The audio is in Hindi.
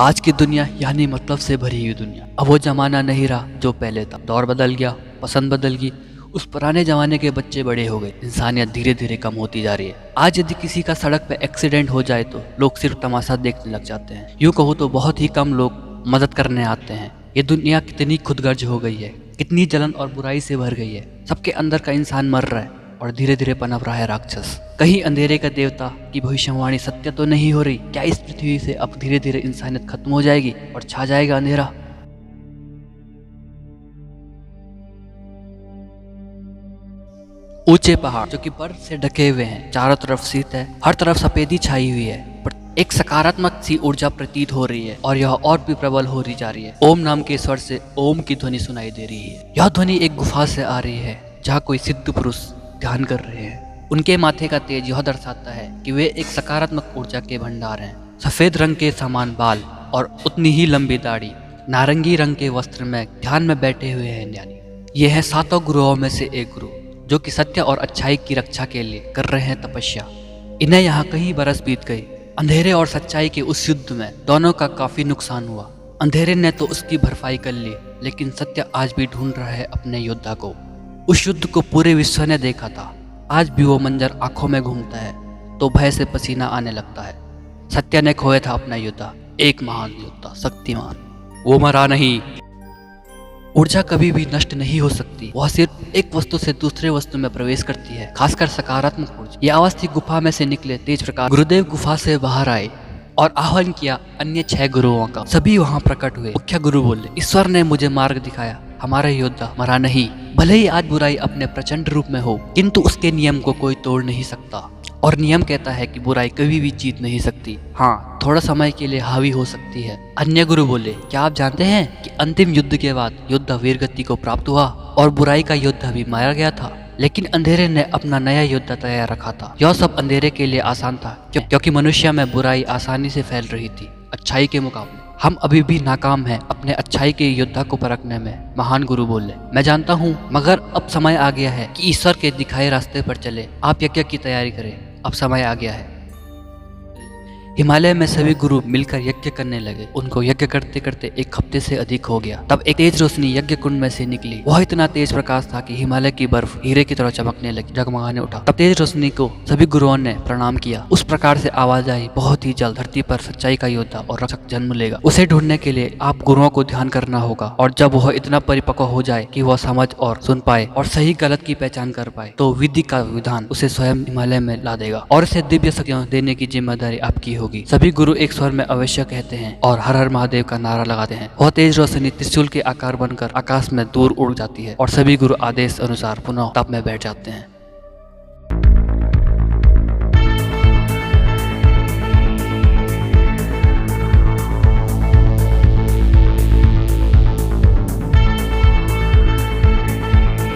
आज की दुनिया यानी मतलब से भरी हुई दुनिया। अब वो जमाना नहीं रहा जो पहले था। दौर बदल गया, पसंद बदल गई। उस पुराने जमाने के बच्चे बड़े हो गए। इंसानियत धीरे धीरे कम होती जा रही है। आज यदि किसी का सड़क पे एक्सीडेंट हो जाए तो लोग सिर्फ तमाशा देखने लग जाते हैं। यूँ कहूँ तो बहुत ही कम लोग मदद करने आते हैं। ये दुनिया कितनी खुदगर्ज हो गई है, कितनी जलन और बुराई से भर गई है। सबके अंदर का इंसान मर रहा है और धीरे धीरे पनप रहा है राक्षस। कहीं अंधेरे का देवता की भविष्यवाणी सत्य तो नहीं हो रही? क्या इस पृथ्वी से अब धीरे धीरे इंसानियत खत्म हो जाएगी और छा जाएगा अंधेरा? ऊंचे पहाड़ जो कि बर्फ से ढके हुए हैं, चारों तरफ शीत है, हर तरफ सफेदी छाई हुई है, पर एक सकारात्मक सी ऊर्जा प्रतीत हो रही है और यह और भी प्रबल हो रही जा रही है। ओम नाम के स्वर से ओम की ध्वनि सुनाई दे रही है। यह ध्वनि एक गुफा से आ रही है जहाँ कोई सिद्ध पुरुष ध्यान कर रहे हैं। उनके माथे का तेज यह दर्शाता है कि वे एक सकारात्मक ऊर्जा के भंडार हैं। सफेद रंग के समान बाल और उतनी ही लंबी दाढ़ी, नारंगी रंग के वस्त्र में ध्यान में बैठे हुए हैं ज्ञानी। ये है 7 गुरुओं में से एक गुरु जो कि सत्य और अच्छाई की रक्षा के लिए कर रहे हैं तपस्या। इन्हें यहाँ कई बरस बीत गए। अंधेरे और सच्चाई के उस युद्ध में दोनों का काफी नुकसान हुआ। अंधेरे ने तो उसकी भरपाई कर ली, लेकिन सत्य आज भी ढूंढ रहा है अपने योद्धा को। उस युद्ध को पूरे विश्व ने देखा था। आज भी वो मंजर आंखों में घूमता है तो भय से पसीना आने लगता है। सत्य ने खोया था अपना योद्धा, एक महान योद्धा, शक्तिमान। वो मरा नहीं। ऊर्जा कभी भी नष्ट नहीं हो सकती। वह सिर्फ एक वस्तु से दूसरे वस्तु में प्रवेश करती है, खासकर सकारात्मक ऊर्जा। यह आवाज थी गुफा में से निकले तेज प्रकाश। गुरुदेव गुफा से बाहर आए और आह्वान किया अन्य 6 गुरुओं का। सभी वहां प्रकट हुए। मुख्य गुरु बोले, ईश्वर ने मुझे मार्ग दिखाया, हमारा योद्धा मरा नहीं। भले ही आज बुराई अपने प्रचंड रूप में हो, किंतु उसके नियम को कोई तोड़ नहीं सकता। और नियम कहता है कि बुराई कभी भी जीत नहीं सकती। हाँ, थोड़ा समय के लिए हावी हो सकती है। अन्य गुरु बोले, क्या आप जानते हैं कि अंतिम युद्ध के बाद योद्धा वीरगति को प्राप्त हुआ और बुराई का योद्धा भी मारा गया था, लेकिन अंधेरे ने अपना नया योद्धा तैयार रखा था। यह सब अंधेरे के लिए आसान था क्योंकि मनुष्य में बुराई आसानी से फैल रही थी अच्छाई के मुकाबले। हम अभी भी नाकाम हैं अपने अच्छाई के योद्धा को परखने में। महान गुरु बोले, मैं जानता हूँ, मगर अब समय आ गया है कि ईश्वर के दिखाए रास्ते पर चले। आप यज्ञ की तैयारी करें, अब समय आ गया है। हिमालय में सभी गुरु मिलकर यज्ञ करने लगे। उनको यज्ञ करते करते 1 हफ्ते से अधिक हो गया। तब एक तेज रोशनी यज्ञ कुंड में से निकली। वह इतना तेज प्रकाश था कि हिमालय की बर्फ हीरे की तरह चमकने लगी, जगमगाने उठा। तब तेज रोशनी को सभी गुरुओं ने प्रणाम किया। उस प्रकार से आवाज आई, बहुत ही जल्द धरती पर सच्चाई का योद्धा और रक्षक जन्म लेगा। उसे ढूंढने के लिए आप गुरुओं को ध्यान करना होगा, और जब वह इतना परिपक्व हो जाए कि वह समझ और सुन पाए और सही गलत की पहचान कर पाए, तो विधि का विधान उसे स्वयं हिमालय में ला देगा और उसे दिव्य शक्तियां देने की जिम्मेदारी आपकी होगी। सभी गुरु एक स्वर में अवश्य कहते हैं और हर हर महादेव का नारा लगाते हैं। वह तेज रोशनी त्रिशूल के आकार बनकर आकाश में दूर उड़ जाती है और सभी गुरु आदेश अनुसार पुनः तप में बैठ जाते हैं।